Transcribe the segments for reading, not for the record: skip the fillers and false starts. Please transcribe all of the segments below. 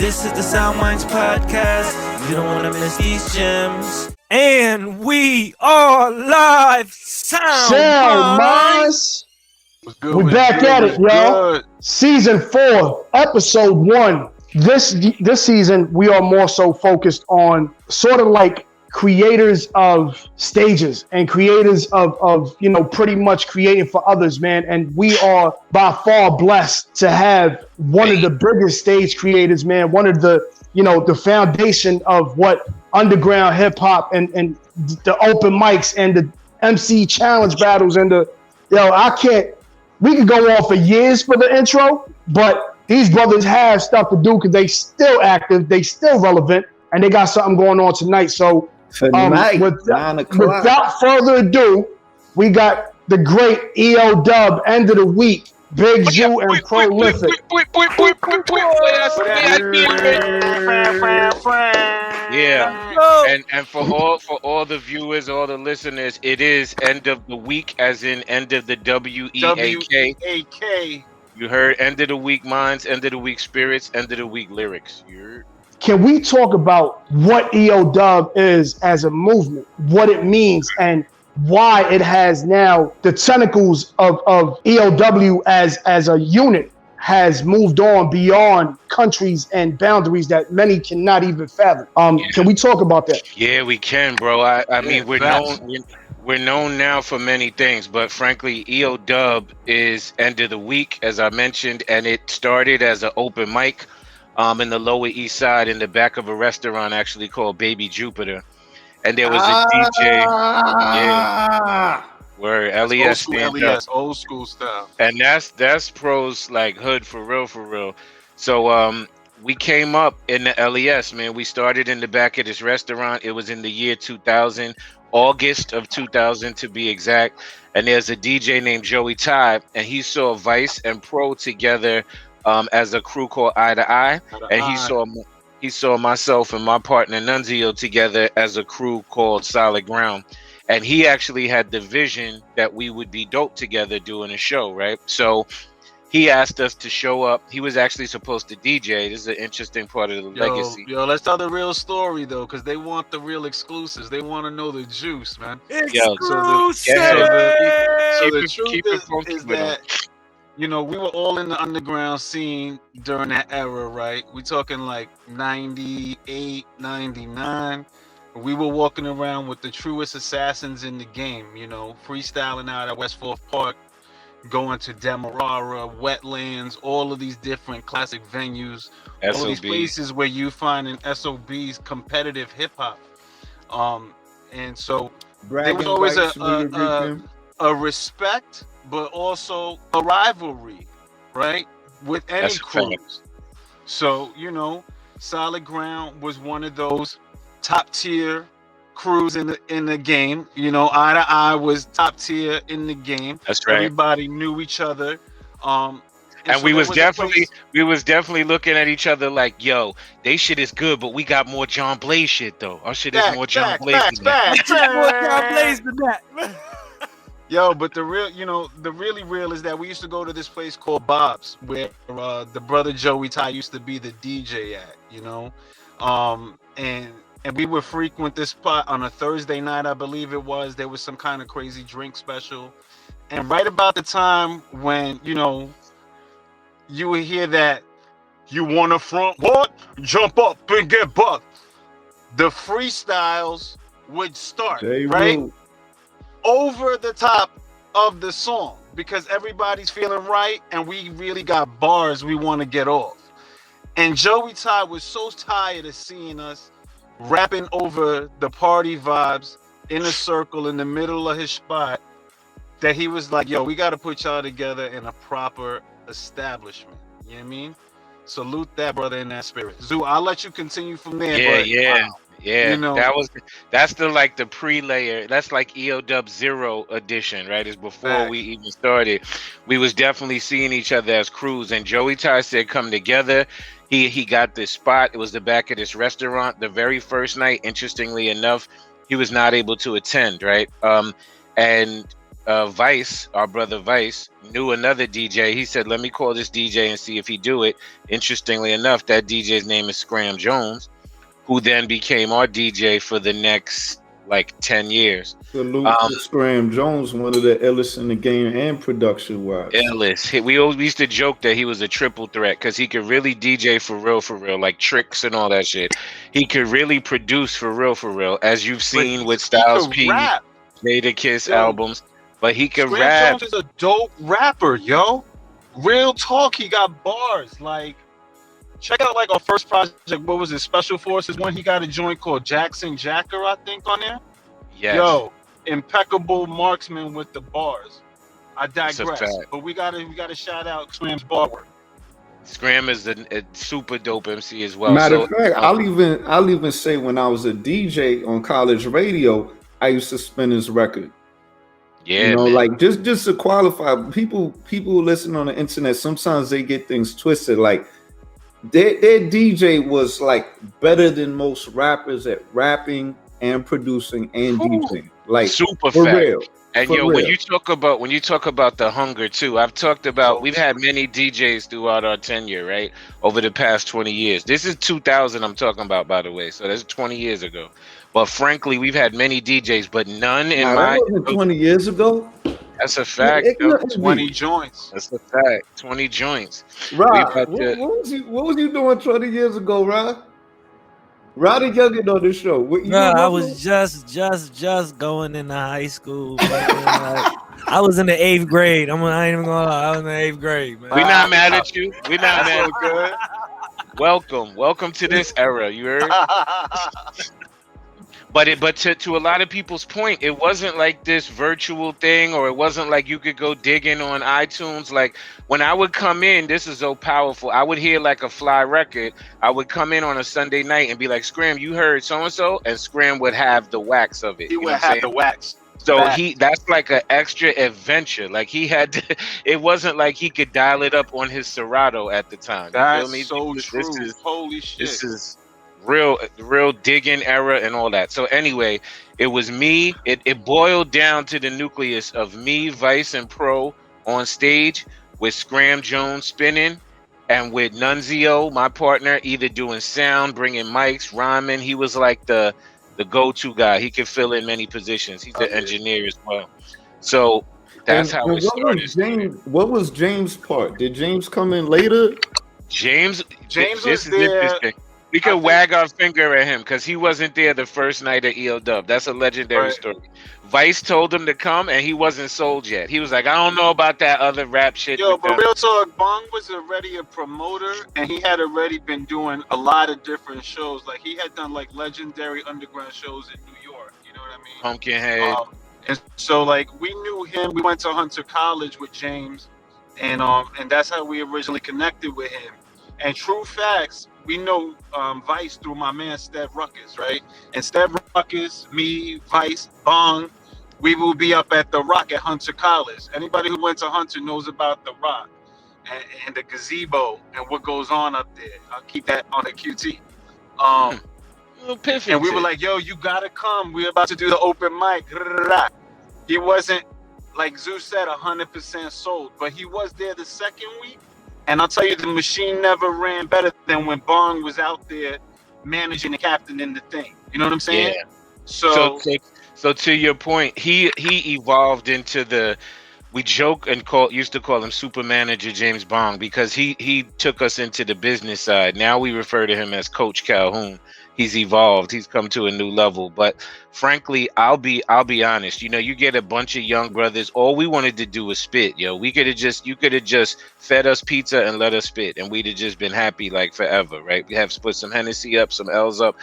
This is the SoundMinds podcast. You don't want to miss these gems. And we are live. SoundMinds. We're back at it, y'all. Season 4, episode 1. This season, we are more so focused on sort of like creators of stages and creators of pretty much creating for others, man. And we are by far blessed to have one of the biggest stage creators, man. One of the, the foundation of what underground hip hop and the open mics and the MC challenge battles and we could go on for years for the intro, but these brothers have stuff to do because they still active, they still relevant, and they got something going on tonight. So without further ado, we got the great EODub end of the week, Big Zoo and Prolific. Yeah, and for all the viewers, all the listeners, it is end of the week, as in end of the WEAK. You heard end of the week minds, end of the week spirits, end of the week lyrics. You heard? Can we talk about what EODub is as a movement, what it means, and why it has now the tentacles of EOW as a unit has moved on beyond countries and boundaries that many cannot even fathom. Can we talk about that? Yeah, we can, bro. I mean, we're known now for many things, but frankly, EODub is end of the week, as I mentioned, and it started as an open mic in the Lower East Side in the back of a restaurant actually called Baby Jupiter. And there was a DJ. Yeah. Where LES old school style. And that's pros like hood for real. So we came up in the LES, man. We started in the back of this restaurant. It was in the year 2000, August of 2000 to be exact. And there's a DJ named Joey Ty, and he saw Vice and Pro together as a crew called Eye to Eye, and he saw myself and my partner Nunzio together as a crew called Solid Ground. And he actually had the vision that we would be dope together doing a show, right? So he asked us to show up. He was actually supposed to DJ. This is an interesting part of the legacy. Yo, let's tell the real story, though, because they want the real exclusives. They want to know the juice, man. Exclusive! So the truth is that, we were all in the underground scene during that era, right? We talking like 98, 99. We were walking around with the truest assassins in the game, freestyling out at West Fourth Park, going to Demerara, Wetlands, all of these different classic venues, SOB. All these places where you find in SOB's competitive hip hop. And so there was always a respect, but also a rivalry, right? With any crews. So, Solid Ground was one of those top tier crews in the game. Eye to Eye was top tier in the game. That's right. Everybody knew each other. And so we was definitely looking at each other like, yo, they shit is good, but we got more John Blaze shit though. Our shit is more John Blaze than that. Yo, but the really real is that we used to go to this place called Bob's, where the brother Joey Ty used to be the DJ at, and we would frequent this spot on a Thursday night, I believe it was. There was some kind of crazy drink special. And right about the time when, you would hear that, you want to front what? Jump up and get bucked. The freestyles would start, right? Over the top of the song, because everybody's feeling right and we really got bars we want to get off. And Joey Ty was so tired of seeing us rapping over the party vibes in a circle in the middle of his spot that he was like, yo, we got to put y'all together in a proper establishment. You know what I mean? Salute that brother in that spirit. Zoo, I'll let you continue from there. Yeah. That's the pre-layer. That's like EODub 0 edition, right? It's before we even started. We was definitely seeing each other as crews, and Joey Ty said come together. He got this spot. It was the back of this restaurant. The very first night, interestingly enough, he was not able to attend, right? And Vice, our brother Vice, knew another DJ. He said, "Let me call this DJ and see if he do it." Interestingly enough, that DJ's name is Scram Jones, who then became our DJ for the next like 10 years. Salute to Scram Jones, one of the illest in the game and production wise. Illest. We always used to joke that he was a triple threat because he could really DJ for real, like tricks and all that shit. He could really produce for real, as you've seen with Styles P, Jada Kiss albums. But he could rap. Jones is a dope rapper, yo. Real talk, he got bars. Like, check out like our first project. What was it? Special Forces. When he got a joint called Jackson Jacker, I think, on there. Yes. Yo, impeccable marksman with the bars. I digress, but we gotta shout out Scram's bar work. Scram is a super dope MC as well. Matter of fact, I'll even say when I was a DJ on college radio, I used to spin his record. Yeah, you know, man. like just to qualify, people listen on the internet. Sometimes they get things twisted. Like their DJ was like better than most rappers at rapping and producing and DJing. Like super for fat. real. And yo, when you talk about the hunger too, I've talked about, we've had many DJs throughout our tenure, right? Over the past 20 years. This is 2000 I'm talking about, by the way. So that's 20 years ago. But frankly, we've had many DJs, but none in my... That wasn't 20 years ago. That's a fact. 20 joints. That's a fact. 20 joints. Rob, what was you doing 20 years ago, Rob? Roddy Youngin on this show. I was just going into high school. I was in the 8th grade. I ain't even gonna lie. I was in the 8th grade, man. We're not mad at you. We're not mad at you. Welcome to this era. You heard? But to a lot of people's point, it wasn't like this virtual thing, or it wasn't like you could go digging on iTunes. Like when I would come in, this is so powerful. I would hear like a fly record. I would come in on a Sunday night and be like, "Scram, you heard so and so," and Scram would have the wax of it. He would have the wax. So that's like an extra adventure. Like he had to, it wasn't like he could dial it up on his Serato at the time. That's so true. Holy shit. This is real digging era and all that. So anyway, it was me. It boiled down to the nucleus of me, Vice, and Pro on stage with Scram Jones spinning, and with Nunzio, my partner, either doing sound, bringing mics, rhyming. He was like the go-to guy. He could fill in many positions. He's an engineer as well. So that's how it started. What was James' part? Did James come in later? James was this there. Is interesting. We could wag our finger at him because he wasn't there the first night at EODub. That's a legendary story. Vice told him to come, and he wasn't sold yet. He was like, "I don't know about that other rap shit." Yo, but real talk, Bong was already a promoter, and he had already been doing a lot of different shows. Like he had done like legendary underground shows in New York. You know what I mean? Pumpkinhead. And so like we knew him. We went to Hunter College with James, and that's how we originally connected with him. And true facts, we know Vice through my man Stev Ruckus, right? And Stev Ruckus, me, Vice, Bong, we will be up at the Rock at Hunter College. Anybody who went to Hunter knows about the Rock and the gazebo and what goes on up there. I'll keep that on the QT. And we were like, "Yo, you gotta come. We're about to do the open mic." He wasn't, like Zeus said, 100% sold, but he was there the second week. And I'll tell you, the machine never ran better than when Bong was out there managing and captaining the thing. You know what I'm saying? Yeah. So to your point, he evolved into we joke and used to call him Super Manager James Bong, because he took us into the business side. Now we refer to him as Coach Calhoun. He's evolved. He's come to a new level. But frankly, I'll be honest. You know, you get a bunch of young brothers. All we wanted to do was spit, yo. You could have just fed us pizza and let us spit, and we'd have just been happy like forever, right? We have put some Hennessy up, some L's up.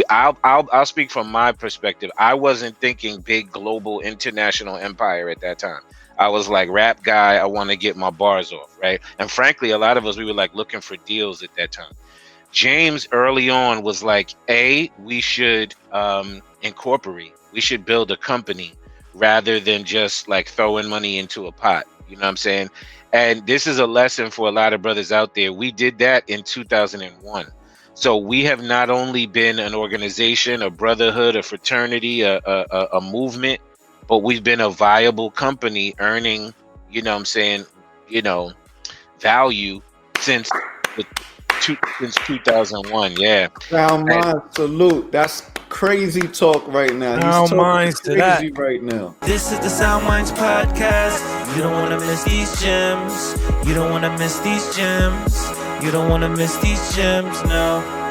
I'll speak from my perspective. I wasn't thinking big global international empire at that time. I was like, rap guy. I want to get my bars off, right? And frankly, a lot of us, we were like looking for deals at that time. James early on was like, we should incorporate. We should build a company rather than just like throwing money into a pot. You know what I'm saying? And this is a lesson for a lot of brothers out there. We did that in 2001. So we have not only been an organization, a brotherhood, a fraternity, a movement. but we've been a viable company earning, you know what I'm saying, you know, value since since 2001. Yeah. SoundMinds, salute. That's crazy talk right now. He's talking SoundMinds to that. crazy right now. This is the SoundMinds podcast. You don't want to miss these gems. You don't want to miss these gems. You don't want to miss these gems, no.